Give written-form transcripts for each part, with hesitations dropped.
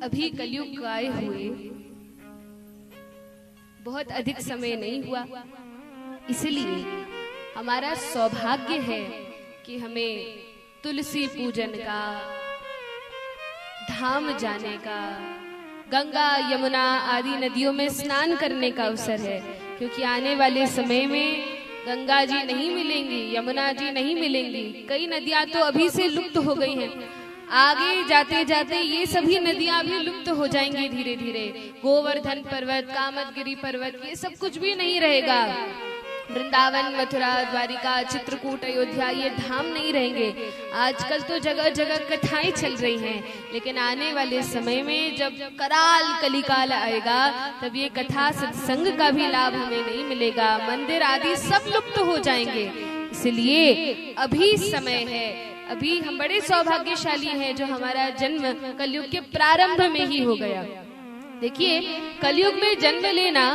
अभी कलयुग आए हुए बहुत अधिक समय नहीं हुआ, इसलिए हमारा सौभाग्य है कि हमें तुलसी पूजन का, धाम जाने का, गंगा यमुना आदि नदियों में स्नान करने का अवसर है। क्योंकि आने वाले समय में गंगा जी नहीं मिलेंगी, यमुना जी नहीं मिलेंगी, कई नदियां तो अभी से लुप्त हो गई हैं। आगे जाते जाते ये सभी नदियां भी लुप्त हो जाएंगी धीरे धीरे। गोवर्धन पर्वत, कामदगिरी पर्वत, ये सब कुछ भी नहीं रहेगा। वृंदावन, मथुरा, द्वारिका, चित्रकूट, अयोध्या, ये धाम नहीं रहेंगे। आजकल तो जगह जगह कथाएं चल रही हैं, लेकिन आने वाले समय में जब कराल कलिकाल आएगा तब ये कथा सत्संग का भी लाभ हमें नहीं मिलेगा। मंदिर आदि सब लुप्त हो जाएंगे। इसलिए अभी समय है, अभी हम बड़े सौभाग्यशाली हैं जो हमारा जन्म कलयुग के प्रारंभ में ही हो गया। देखिए, कलयुग में जन्म लेना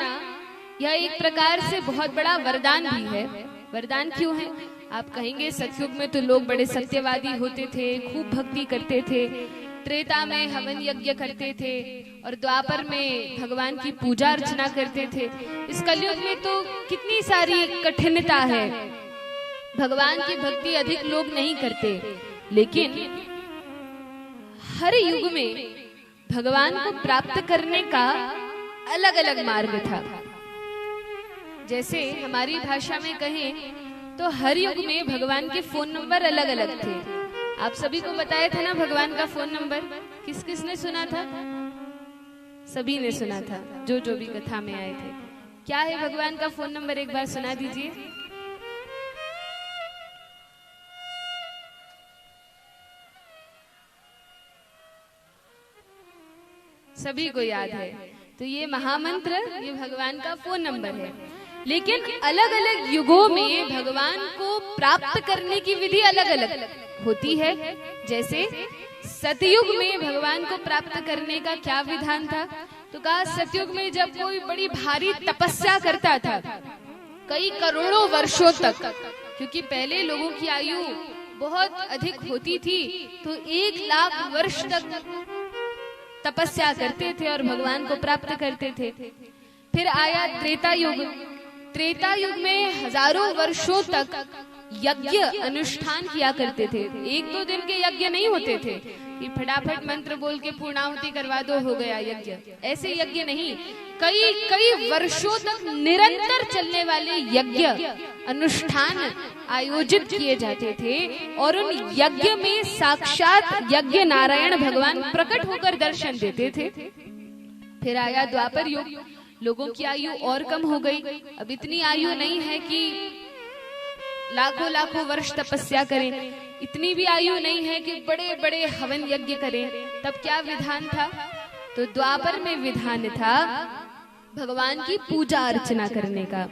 यह एक प्रकार से बहुत बड़ा वरदान भी है। वरदान क्यों है? आप कहेंगे सतयुग में तो लोग बड़े सत्यवादी होते थे, खूब भक्ति करते थे, त्रेता में हवन यज्ञ करते थे और द्वापर में भगवान की पूजा अर्चना करते थे। इस कलयुग में तो कितनी सारी कठिनता है, भगवान की भक्ति अधिक लोग नहीं करते। लेकिन हर युग में भगवान को प्राप्त करने का अलग अलग मार्ग था। जैसे हमारी भाषा में कहें तो हर युग में भगवान के फोन नंबर अलग अलग थे। आप सभी को बताया था ना भगवान का फोन नंबर? किस किस ने सुना था? सभी ने सुना था, जो जो भी कथा में आए थे। क्या है भगवान का फोन नंबर? एक बार सुना दीजिए। सभी को याद है। तो ये महामंत्र, ये भगवान का फोन नंबर है। लेकिन अलग अलग युगों में भगवान को प्राप्त करने की विधि अलग अलग होती है। जैसे सतयुग में भगवान को प्राप्त करने का क्या विधान था? तो कहा सतयुग में जब कोई बड़ी भारी तपस्या करता था कई करोड़ों वर्षों तक, क्योंकि पहले लोगों की आयु बहुत अधिक होती थी, तो 1,00,000 वर्ष तक तपस्या करते थे और भगवान को प्राप्त करते थे। फिर आया त्रेता युग। त्रेता युग में हजारों वर्षों तक यज्ञ अनुष्ठान किया करते थे। 1-2 दिन के यज्ञ नहीं होते थे कि फटाफट मंत्र बोल के पूर्णाहुति करवा दो, हो गया यज्ञ। ऐसे यज्ञ नहीं, कई कई वर्षों तक निरंतर चलने वाले यज्ञ अनुष्ठान आयोजित किए जाते थे और उन यज्ञ में साक्षात यज्ञ नारायण भगवान प्रकट होकर दर्शन देते थे। फिर आया द्वापर युग। लोगों की आयु और कम हो गई। अब इतनी आयु नहीं है कि लाखों लाखों वर्ष तपस्या करें, इतनी भी आयु नहीं है कि बड़े बड़े हवन यज्ञ करें। तब क्या विधान था? तो द्वापर में विधान था भगवान की पूजा अर्चना करने का।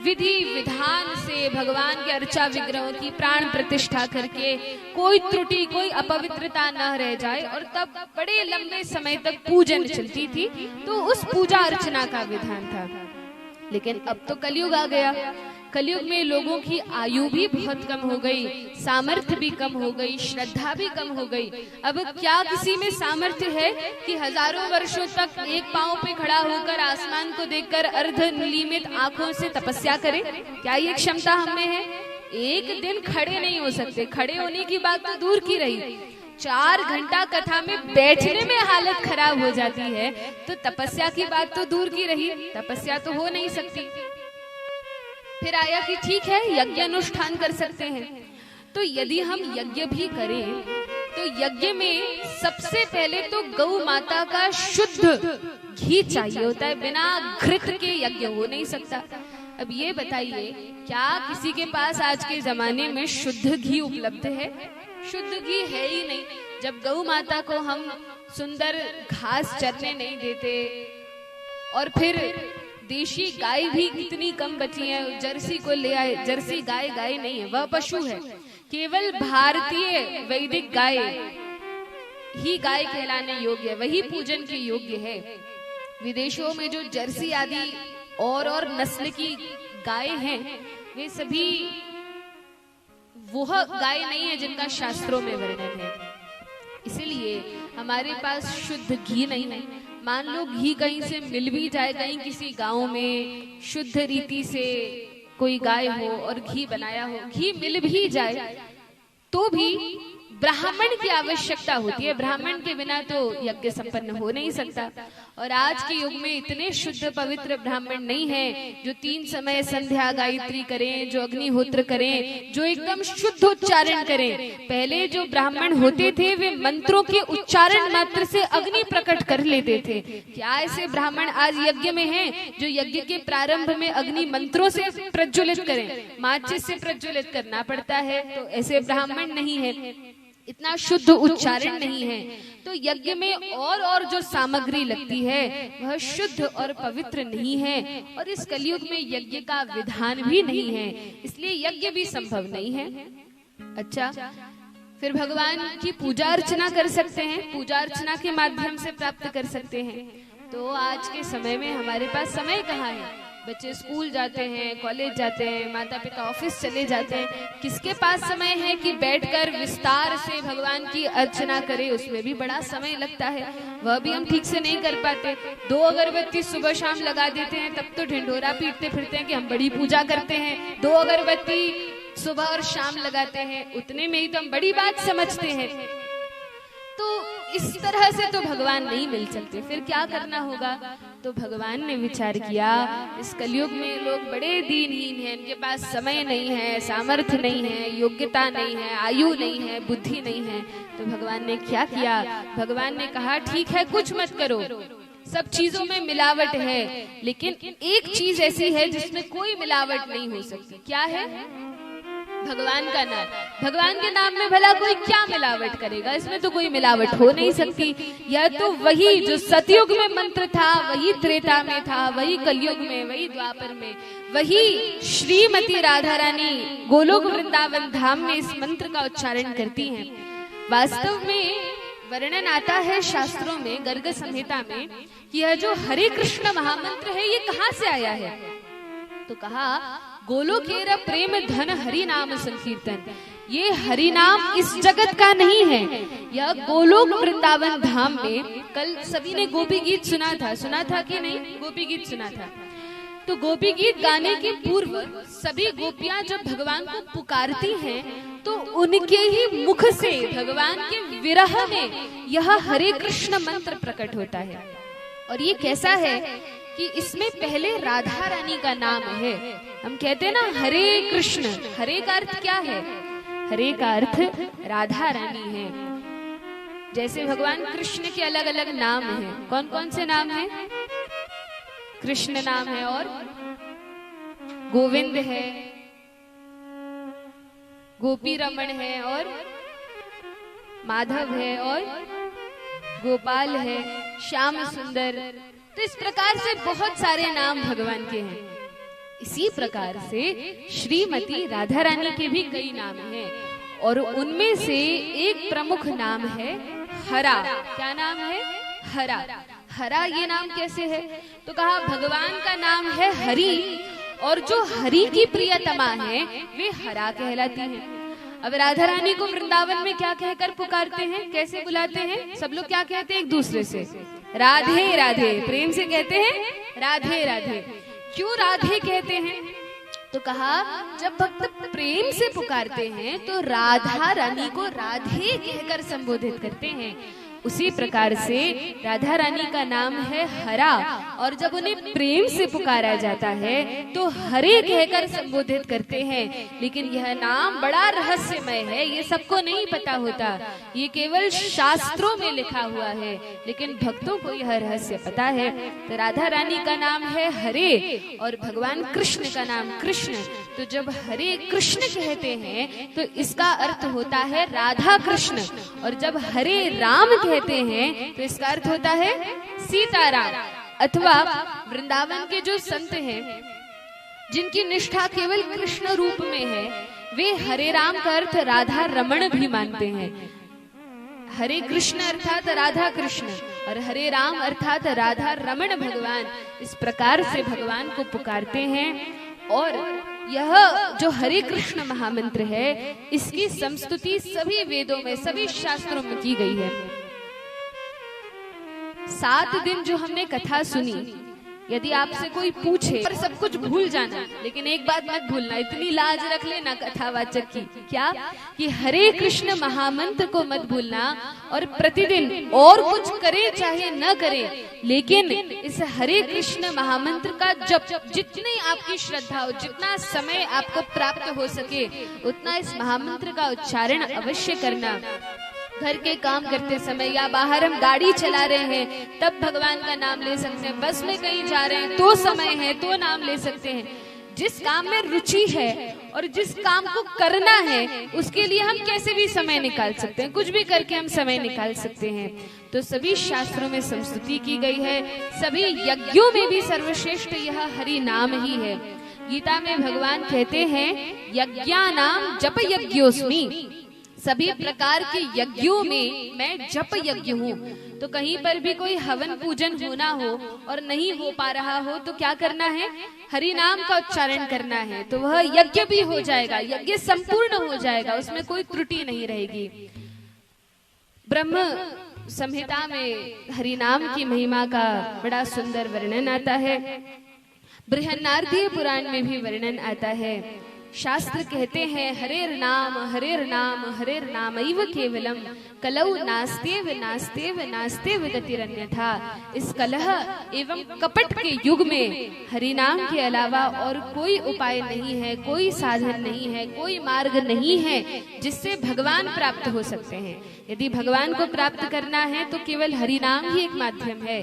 विधि विधान से भगवान के अर्चा विग्रहों की प्राण प्रतिष्ठा करके कोई त्रुटि, कोई अपवित्रता न रह जाए, और तब बड़े लंबे समय तक पूजन चलती थी। तो उस पूजा अर्चना का विधान था। लेकिन अब तो कलयुग आ गया। कलयुग में लोगों की आयु भी बहुत कम हो गई, सामर्थ्य भी कम हो गई, श्रद्धा भी कम हो गई। अब क्या किसी में सामर्थ्य है कि हजारों वर्षों तक एक पांव पे खड़ा होकर आसमान को देखकर अर्ध निलीमित आंखों से तपस्या करे? क्या ये क्षमता हमें है? एक दिन खड़े नहीं हो सकते। खड़े होने की बात तो दूर की रही, 4 घंटा कथा में बैठने में हालत खराब हो जाती है, तो तपस्या की बात तो दूर की रही। तपस्या तो हो नहीं सकती। फिर आया कि ठीक है, यज्ञ अनुष्ठान कर सकते हैं। तो यदि हम यज्ञ भी करें तो यज्ञ में सबसे पहले तो गौ माता का शुद्ध घी चाहिए होता है। बिना घृत के यज्ञ हो नहीं सकता। अब ये बताइए, क्या किसी के पास आज के जमाने में शुद्ध घी उपलब्ध है? शुद्ध घी है ही नहीं। जब गौ माता को हम सुंदर घास चरने नहीं देते, और फिर देशी गाय भी कितनी कम बची है, जर्सी को ले आए। जर्सी गाय गाय नहीं है, वह पशु है। केवल भारतीय वैदिक गाय ही गाय कहलाने योग्य है, वही पूजन के योग्य है। विदेशों में जो जर्सी आदि और नस्ल की गाय हैं, वे सभी वह गाय नहीं है जिनका शास्त्रों में वर्णन है। इसलिए हमारे पास शुद्ध घी नहीं है, मान लो घी कहीं से मिल भी जाए, कहीं किसी गांव में शुद्ध रीति से कोई गाय हो और घी बनाया हो, घी मिल भी जाए तो भी ब्राह्मण की आवश्यकता होती है। ब्राह्मण के बिना तो यज्ञ संपन्न हो नहीं सकता। और आज के युग में इतने शुद्ध पवित्र ब्राह्मण नहीं हैं जो 3 समय संध्या गायत्री करें, जो अग्निहोत्र करें, जो एकदम शुद्ध उच्चारण करें। पहले जो ब्राह्मण होते थे वे मंत्रों के उच्चारण मात्र से अग्नि प्रकट कर लेते थे। क्या ऐसे ब्राह्मण आज यज्ञ में हैं जो यज्ञ के प्रारंभ में अग्नि मंत्रों से प्रज्वलित करें? माचिस से प्रज्वलित करना पड़ता है, तो ऐसे ब्राह्मण नहीं है, इतना शुद्ध उच्चारण नहीं है। तो यज्ञ में और जो सामग्री लगती है वह शुद्ध और पवित्र नहीं है, और इस कलयुग में यज्ञ का विधान भी नहीं है, इसलिए यज्ञ भी संभव नहीं है। अच्छा, फिर भगवान की पूजा अर्चना कर सकते हैं, पूजा अर्चना के माध्यम से प्राप्त कर सकते हैं। तो आज के समय में हमारे पास समय कहाँ है? बच्चे स्कूल जाते हैं, कॉलेज जाते हैं, माता पिता ऑफिस चले जाते हैं। किसके पास समय है कि बैठकर विस्तार से भगवान की अर्चना करे? उसमें भी बड़ा समय लगता है, वह भी हम ठीक से नहीं कर पाते। 2 अगरबत्ती सुबह शाम लगा देते हैं, तब तो ढिंढोरा पीटते फिरते हैं कि हम बड़ी पूजा करते हैं। 2 अगरबत्ती सुबह और शाम लगाते हैं, उतने में ही तो हम बड़ी बात समझते हैं। तो इस तरह से तो भगवान नहीं मिल सकते। फिर क्या करना होगा? तो भगवान ने विचार किया, इस कलयुग में लोग बड़े दीनहीन हैं, इनके पास समय नहीं है, सामर्थ्य नहीं है, योग्यता नहीं है, आयु नहीं है, बुद्धि नहीं है। तो भगवान ने क्या किया? भगवान ने कहा ठीक है, कुछ मत करो, सब चीजों में मिलावट है, लेकिन एक चीज ऐसी है जिसमें कोई मिलावट नहीं हो सकती। क्या है? भगवान का नाम। भगवान के नाम में भला कोई क्या मिलावट करेगा? इसमें तो कोई मिलावट हो नहीं सकती। यह तो वही जो सतयुग में मंत्र था, वही त्रेता में था, वही कलयुग में, वही द्वापर में, वही श्रीमती राधा रानी गोलोक वृंदावन धाम में इस मंत्र का उच्चारण करती हैं। वास्तव में वर्णन आता है शास्त्रों में, गर्ग संहिता में, कि यह जो हरे कृष्ण महामंत्र है ये कहाँ से आया है? तो कहा गोलोकेर प्रेम धन हरि नाम संकीर्तन। ये हरि नाम इस जगत का नहीं है, यह गोलोक वृंदावन धाम में। कल सभी ने गोपी गीत सुना था कि नहीं? गोपी गीत सुना था। तो गोपी गीत गाने के पूर्व सभी गोपियां जब भगवान को पुकारती हैं तो उनके ही मुख से भगवान के विरह में यह हरे कृष्ण मंत्र प्रकट होता है। और ये कैसा है कि इसमें पहले राधा रानी का नाम है। हम कहते हैं ना हरे कृष्ण, हरे का अर्थ क्या है? हरे का अर्थ राधा रानी है। जैसे भगवान कृष्ण के अलग अलग नाम हैं। कौन कौन से नाम हैं? कृष्ण नाम है, और गोविंद है, गोपी रमण है, और माधव है, और गोपाल है, श्याम सुंदर। तो इस प्रकार से बहुत सारे नाम भगवान के हैं। इसी प्रकार से श्रीमती राधा रानी के भी कई नाम हैं, और उनमें से एक प्रमुख नाम है हरा। क्या नाम है? हरा। हरा ये नाम कैसे है? तो कहा भगवान का नाम है हरि, और जो हरि की प्रियतमा है वे हरा कहलाती हैं। अब राधा रानी को वृंदावन में क्या कहकर पुकारते हैं, कैसे बुलाते हैं? सब लोग क्या कहते हैं एक दूसरे से? राधे राधे, प्रेम से कहते हैं राधे राधे। क्यों राधे कहते हैं? तो कहा जब भक्त प्रेम से पुकारते हैं तो राधा रानी को राधे कहकर संबोधित करते हैं। उसी प्रकार से राधा रानी का नाम है हरा, और जब उन्हें प्रेम से पुकारा जाता है तो हरे कहकर संबोधित करते हैं। लेकिन यह नाम बड़ा रहस्यमय है, ये सबको नहीं पता होता, ये केवल शास्त्रों में लिखा हुआ है, लेकिन भक्तों को यह रहस्य पता है। तो राधा रानी का नाम है हरे और भगवान कृष्ण का नाम कृष्ण। तो जब हरे कृष्ण कहते हैं तो इसका अर्थ होता है राधा कृष्ण, और जब हरे राम कहते हैं तो इसका अर्थ होता है सीताराम। अथवा वृंदावन के जो संत हैं जिनकी निष्ठा केवल कृष्ण रूप में है, वे हरे राम का अर्थ राधा रमण भी मानते हैं। हरे कृष्ण अर्थात राधा कृष्ण और हरे राम अर्थात राधा रमण भगवान। इस प्रकार से भगवान को पुकारते हैं। और यह जो हरे कृष्ण महामंत्र है, इसकी संस्तुति सभी वेदों में, सभी शास्त्रों में की गई है। 7 दिन जो हमने कथा सुनी, यदि आपसे कोई पूछे और सब कुछ भूल जाना, लेकिन एक बात मत भूलना, इतनी लाज रख लेना कथावाचक की, क्या कि हरे कृष्ण महामंत्र को मत भूलना। और प्रतिदिन और कुछ करे चाहे न करे, लेकिन इस हरे कृष्ण महामंत्र का जप, जितनी आपकी श्रद्धा हो, जितना समय आपको प्राप्त हो सके, उतना इस महामंत्र का उच्चारण अवश्य करना। घर के काम करते समय या बाहर हम गाड़ी चला रहे हैं तब भगवान का नाम ले सकते हैं, बस में कहीं जा रहे हैं तो समय है तो नाम ले सकते हैं। जिस काम में रुचि है और जिस काम को करना है उसके लिए हम कैसे भी समय निकाल सकते हैं, कुछ भी करके हम समय निकाल सकते हैं। तो सभी शास्त्रों में संस्तुति की गई है, सभी यज्ञों में भी सर्वश्रेष्ठ यह हरि नाम ही है। गीता में भगवान कहते हैं यज्ञानाम जप यज्ञोस्मि, सभी प्रकार के यज्ञों में मैं जप यज्ञ हूँ। तो कहीं पर भी कोई हवन पूजन होना हो और नहीं हो पा रहा हो तो क्या करना है, हरि नाम का उच्चारण करना है, तो वह यज्ञ भी हो जाएगा, यज्ञ संपूर्ण हो जाएगा, उसमें कोई त्रुटि नहीं रहेगी। ब्रह्म संहिता में हरि नाम की महिमा का बड़ा सुंदर वर्णन आता है, बृहन्नारदीय पुराण में भी वर्णन आता है। शास्त्र कहते हैं हरेर नाम हरेर नामैव केवलम कलौ नास्तेव नास्तेव नास्तेव गतिरन्यथा। इस कलह एवं कपट के युग में हरि नाम के अलावा और कोई उपाय नहीं है, कोई साधन नहीं है, कोई मार्ग नहीं है जिससे भगवान प्राप्त हो सकते हैं। यदि भगवान को प्राप्त करना है तो केवल हरि नाम ही एक माध्यम है।